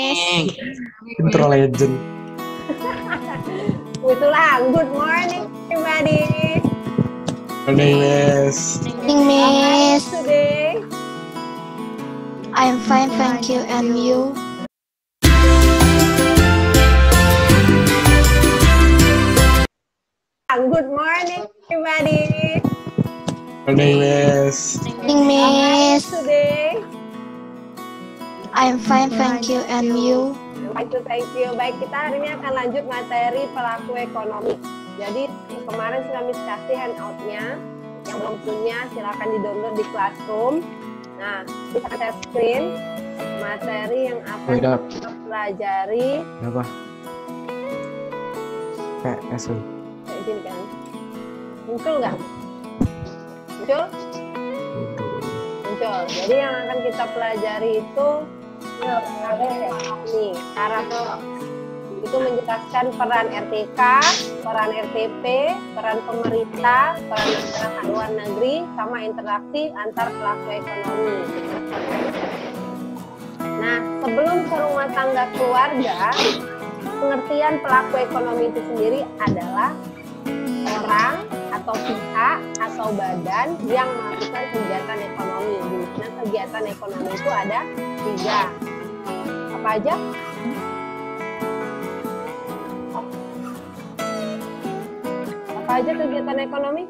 Intro legend. Itulah, good morning everybody. Good morning, Miss. Good morning, Miss. Today, I'm fine, thank you. And you? good morning everybody. Good morning, Miss. Good morning, Miss. Today, I'm fine, thank you. And you? thank you. Baik, kita hari ini akan lanjut materi pelaku ekonomi. Jadi kemarin sudah Miss kasih handout-nya. Yang belum punya silakan di-download di Classroom. Nah, bisa share screen materi yang akan kita pelajari. Apa? PS. Kayak gini kan. Muncul nggak? Muncul? Muncul. Jadi yang akan kita pelajari itu nih, karakter. Itu menjelaskan peran RTK, peran RTP, peran pemerintah, peran masyarakat luar negeri, sama interaksi antar pelaku ekonomi. Nah, sebelum ke rumah tangga keluarga, pengertian pelaku ekonomi itu sendiri adalah orang atau pihak atau badan yang melakukan kegiatan ekonomi. Nah, kegiatan ekonomi itu ada 3. Apa aja? Apa aja kegiatan ekonomi?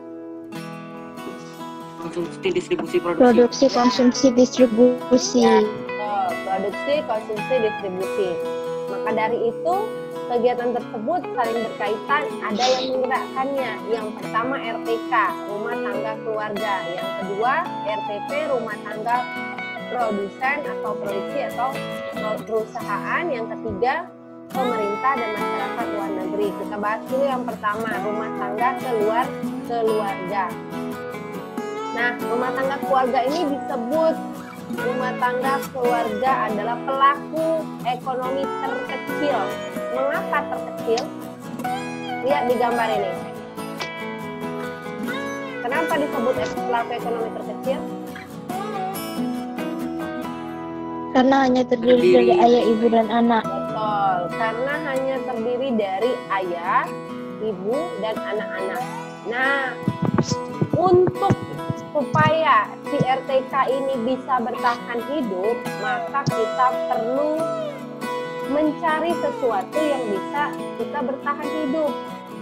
Konsumsi, distribusi, produksi. Produksi, konsumsi, distribusi. Ya, produksi, konsumsi, distribusi. Maka dari itu, kegiatan tersebut saling berkaitan, ada yang menggerakkannya. Yang pertama RTK, rumah tangga keluarga. Yang kedua RTP, rumah tangga produsen atau produksi atau perusahaan. Yang ketiga pemerintah dan masyarakat luar negeri. Kita bahas dulu yang pertama, rumah tangga keluarga. Nah, rumah tangga keluarga ini disebut rumah tangga keluarga adalah pelaku ekonomi terkecil. Mengapa terkecil? Lihat di gambar ini. Kenapa disebut pelaku ekonomi terkecil? Karena hanya terdiri dari ayah, ibu, dan anak. Betul, karena hanya terdiri dari ayah, ibu, dan anak-anak. Nah, untuk supaya si RTK ini bisa bertahan hidup, maka kita perlu mencari sesuatu yang bisa kita bertahan hidup.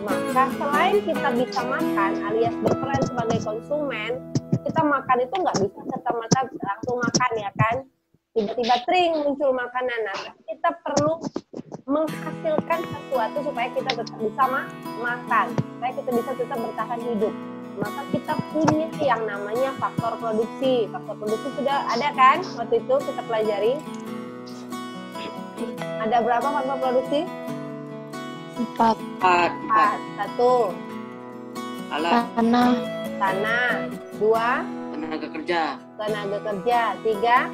Maka selain kita bisa makan alias berperan sebagai konsumen, kita makan itu nggak bisa serta-merta langsung makan, ya kan? Tiba-tiba tring muncul makanan. Nah, kita perlu menghasilkan sesuatu supaya kita tetap bisa makan, supaya kita bisa tetap bertahan hidup. Maka kita punya yang namanya faktor produksi. Faktor produksi sudah ada kan? Waktu itu kita pelajari. Ada berapa faktor produksi? 4. 1. Tanah. 2. Tenaga kerja. 3.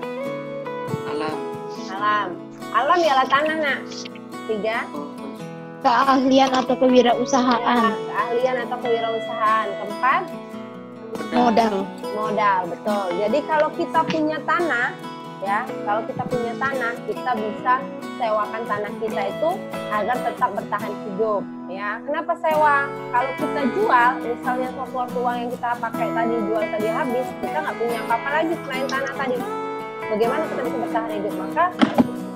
Alam ialah tanah, nak. 3. Keahlian atau kewirausahaan. Keahlian atau kewirausahaan. 4. Modal. Betul. Jadi kalau kita punya tanah, ya, kita bisa sewakan tanah kita itu agar tetap bertahan hidup, ya. Kenapa sewa? Kalau kita jual, misalnya suatu uang yang kita pakai tadi jual tadi habis, kita nggak punya apa-apa lagi selain tanah tadi. Bagaimana kita bisa bertahan hidup? Maka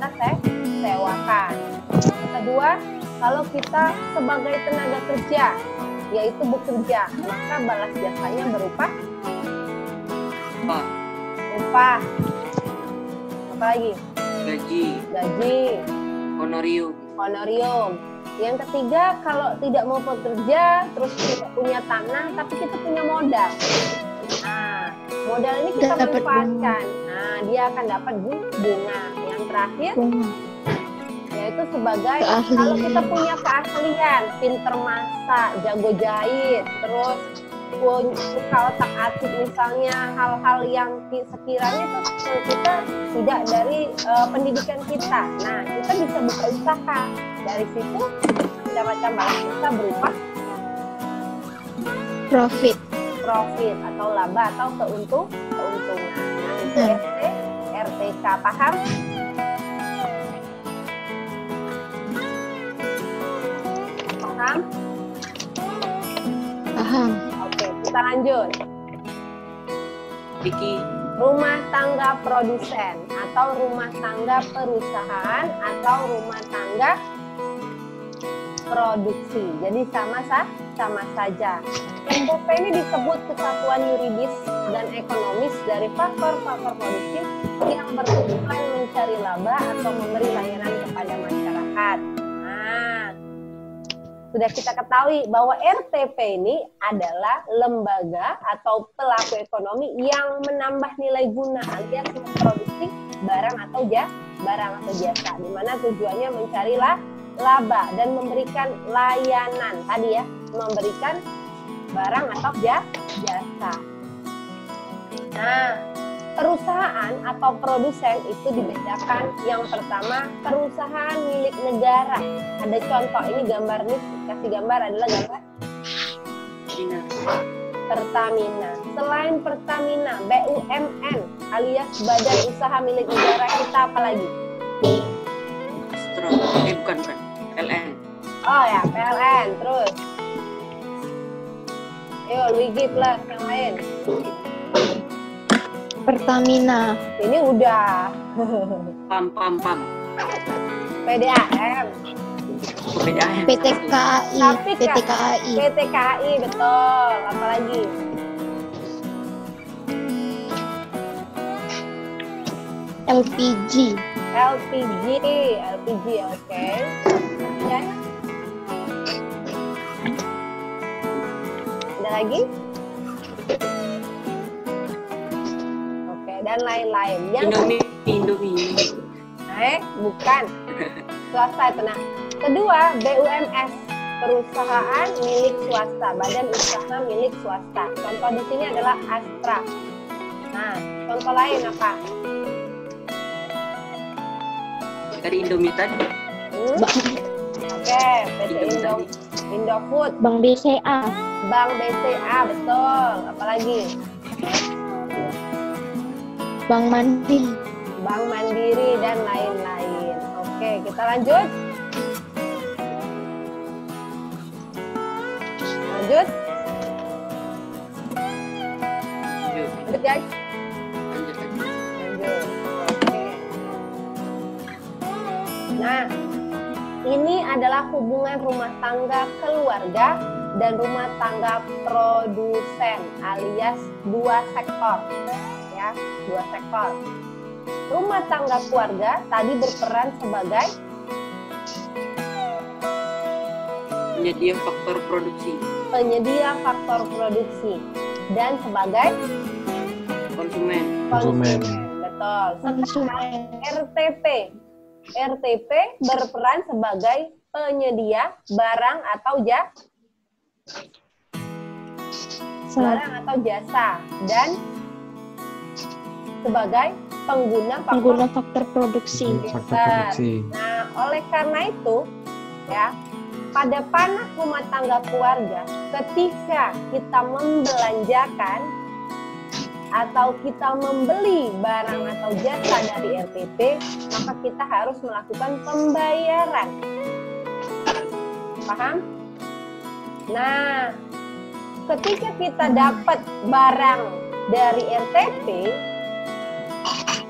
kita sewakan. Kedua, kalau kita sebagai tenaga kerja, yaitu bekerja, maka balas jasanya berupa upah. Apa lagi? Gaji. Honorium. Yang ketiga, kalau tidak mau bekerja, terus kita punya tanah, tapi kita punya modal. Nah, modal ini kita manfaatkan. Nah, dia akan dapat bunga. Yang terakhir, yaitu sebagai kalau kita punya keahlian, pinter masak, jago jahit, terus suka otak-atik misalnya hal-hal yang sekiranya itu kita tidak dari pendidikan kita. Nah, kita bisa buka usaha. Dari situ mendapatkan balas jasa berupa profit atau laba atau keuntungan. Nah, itu RTK, paham? Paham? Paham. Oke, kita lanjut. Vicky. Rumah tangga produsen atau rumah tangga perusahaan atau rumah tangga produksi. Jadi sama saja. RTP ini disebut kesatuan yuridis dan ekonomis dari faktor-faktor produksi yang bertujuan mencari laba atau memberi layanan kepada masyarakat. Nah, sudah kita ketahui bahwa RTP ini adalah lembaga atau pelaku ekonomi yang menambah nilai guna alias memproduksi barang atau jasa, di mana tujuannya mencari laba dan memberikan layanan tadi ya, memberikan barang atau jasa. Nah, perusahaan atau produsen itu dibedakan. Yang pertama, perusahaan milik negara. Ada contoh, ini gambar nih, kasih gambar adalah gambar Pertamina. Selain Pertamina, BUMN alias Badan Usaha Milik Negara kita apa lagi? Astro. Bukan. PLN. Oh ya, PLN. Terus, ayo Luigi plus yang lain. Pertamina. Ini udah. PAM. PDAM. PDAM. PT KAI. Tapi PT KAI. PT KAI, betul. Apalagi? LPG. LPG, oke. Ya. Ada lagi? Oke, dan lain-lain. Indomie. Bukan. Swasta itu. Nah, kedua, BUMS, perusahaan milik swasta, badan usaha milik swasta. Contoh di sini adalah Astra. Nah, contoh lain apa? Dari Indomie tadi. Oke, PT Indofood, Bank BCA. Bank BCA, betul. Apalagi? Bank Mandiri. Bank Mandiri dan lain-lain. Oke, kita lanjut. Lanjut guys. Lanjut. Lanjut. Oke. Nah, ini adalah hubungan rumah tangga keluarga dan rumah tangga produsen alias dua sektor. Ya, dua sektor. Rumah tangga keluarga tadi berperan sebagai Penyedia faktor produksi. penyedia faktor produksi dan sebagai Konsumen. Konsumen. Betul. Konsumen. RTP berperan sebagai penyedia barang atau jasa dan sebagai pengguna faktor produksi. Faktor produksi. Nah, oleh karena itu ya, pada panah rumah tangga keluarga, ketika kita membelanjakan atau kita membeli barang atau jasa dari RTP, maka kita harus melakukan pembayaran. Paham? Nah, ketika kita dapat barang dari RTP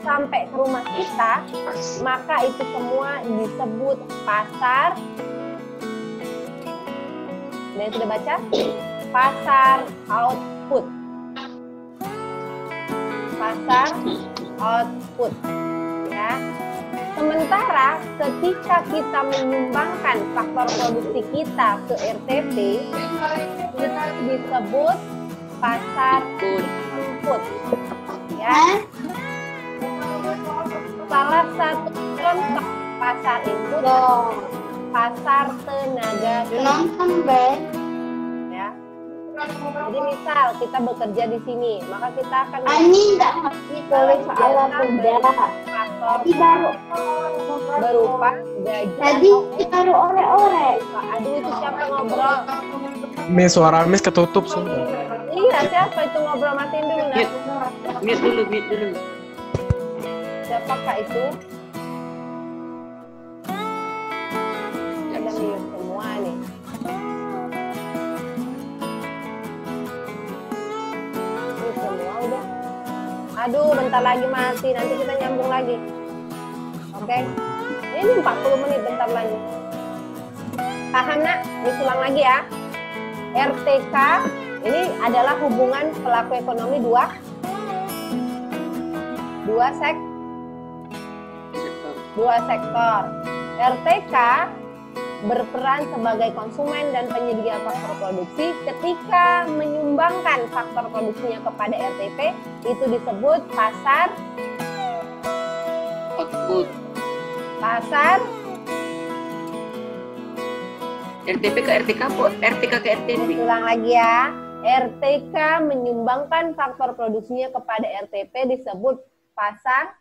sampai ke rumah kita, maka itu semua disebut pasar. Dan sudah baca? Pasar output. Pasar output. Ya. Sementara ketika kita menyumbangkan faktor produksi kita ke RTP, itu disebut pasar input. Ya. Salah satu contoh pasar input, pasar tenaga kerja. Ya. Jadi misal kita bekerja di sini, maka kita akan berupa gaji. Tadi ditaruh ore-ore. Aduh, itu siapa ngobrol? Miss, suara Miss ketutup sudah. Iya, siapa itu ngobrol? Matiin dulu, Nak. Mute dulu. Siapakah itu? Ada mute semua nih. Aduh, bentar lagi mati. Nanti kita nyambung lagi. Oke. Ini 40 menit bentar lagi. Paham nak? Disulang lagi ya. RTK ini adalah hubungan pelaku ekonomi dua sektor. RTK berperan sebagai konsumen dan penyedia faktor produksi. Ketika menyumbangkan faktor produksinya kepada RTP, itu disebut pasar output. pasar RTP ke RTK apa? RTK ke RTP. ulang lagi ya. RTK menyumbangkan faktor produksinya kepada RTP disebut pasar.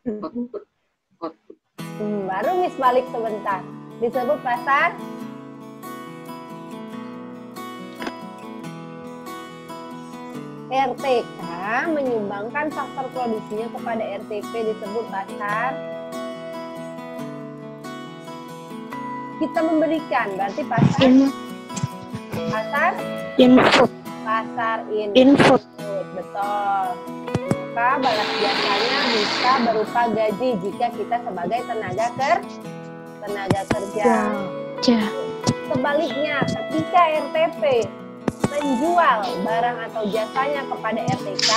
Output. Output. Baru Miss balik sebentar. Disebut pasar RTK menyumbangkan faktor produksinya kepada RTP disebut pasar. Kita memberikan berarti pasar Input. input. Betul. Maka balas jasanya bisa berupa gaji jika kita sebagai tenaga kerja. Ja. Sebaliknya, ketika RTP menjual barang atau jasanya kepada RTK,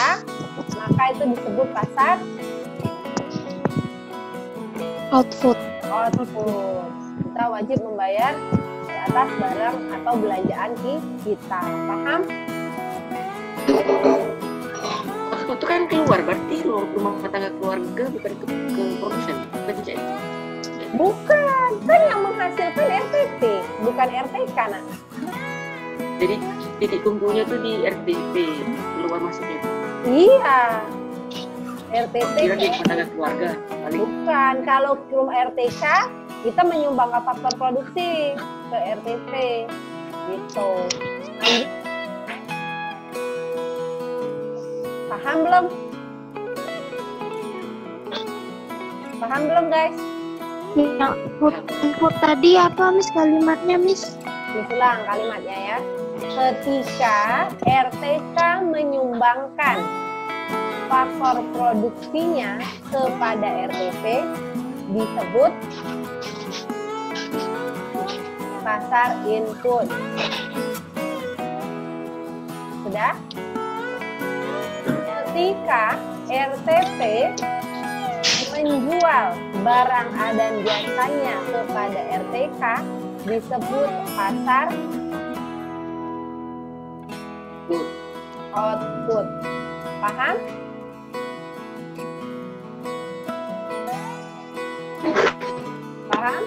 maka itu disebut pasar Output. Kita wajib membayar atas barang atau belanjaan kita. Paham? Output itu kan keluar, berarti rumah tangga keluarga bukan ke produsen. Bukan, kan yang menghasilkan RTP, bukan RTK, nak. Jadi titik kumpulnya tuh di RTP, keluar masuknya. Iya. RTP Kira di rumah tangga keluarga. Paling bukan. Kalau rumah RTK, kita menyumbangkan faktor produksi ke RTP. Gitu. Lanjut. Paham belum? Paham belum, guys? Yang input tadi apa Miss kalimatnya Miss? Diulang kalimatnya ya. Ketika RTK menyumbangkan faktor produksinya kepada RTP disebut pasar input. Sudah? Ketika RTP menjual barang dan jasanya kepada RTK disebut pasar output. Paham? Paham?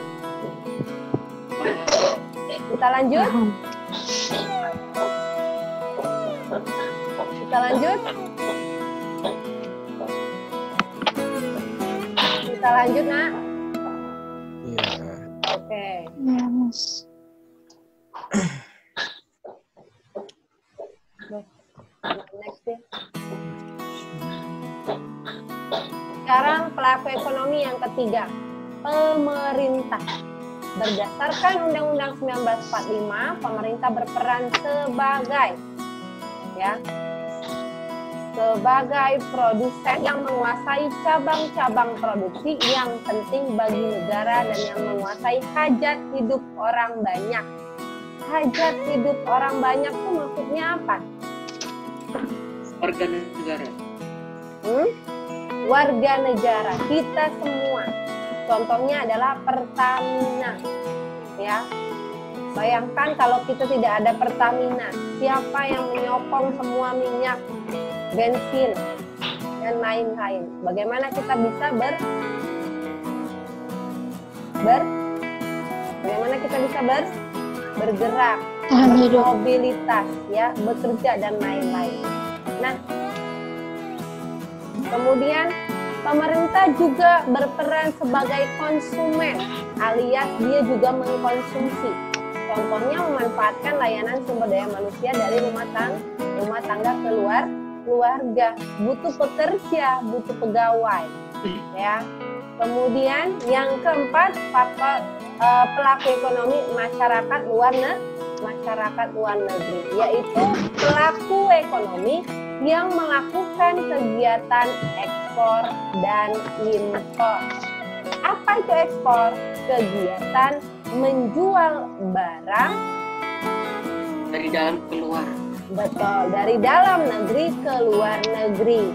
Kita lanjut? Kita lanjut? Kita lanjut, nak? Iya. Oke. Ya Miss. Next deh. Sekarang pelaku ekonomi yang ketiga, pemerintah. Berdasarkan Undang-Undang 1945, pemerintah berperan sebagai produsen yang menguasai cabang-cabang produksi yang penting bagi negara dan yang menguasai hajat hidup orang banyak. Hajat hidup orang banyak itu maksudnya apa? warga negara. Warga negara, kita semua. Contohnya adalah Pertamina, ya. Bayangkan kalau kita tidak ada Pertamina, siapa yang menyokong semua minyak, bensin, dan lain-lain? Bagaimana kita bisa bergerak, Tahan hidup. mobilitas, ya, bekerja dan lain-lain. Nah, kemudian pemerintah juga berperan sebagai konsumen, alias dia juga mengkonsumsi. Contohnya memanfaatkan layanan sumber daya manusia dari rumah tangga keluarga, butuh pekerja, butuh pegawai, ya. Kemudian yang keempat, faktor pelaku ekonomi masyarakat luar masyarakat luar negeri, yaitu pelaku ekonomi yang melakukan kegiatan ekspor dan impor. Apa itu ekspor? Kegiatan menjual barang Dari dalam keluar. betul dari dalam negeri ke luar negeri.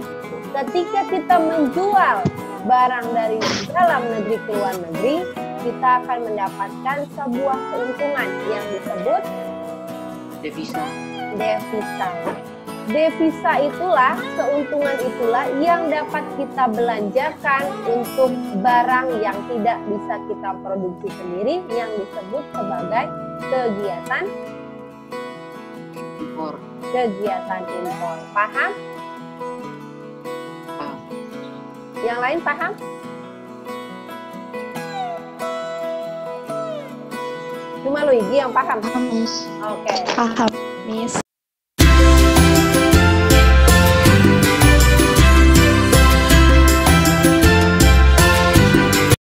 Ketika kita menjual barang dari dalam negeri ke luar negeri, kita akan mendapatkan sebuah keuntungan yang disebut Devisa. devisa. Devisa itulah, keuntungan itulah yang dapat kita belanjakan untuk barang yang tidak bisa kita produksi sendiri, yang disebut sebagai kegiatan Impor. impor. Paham? Paham. Yang lain paham? Cuma Luigi yang paham? Paham, Miss. Oke. Paham, Miss.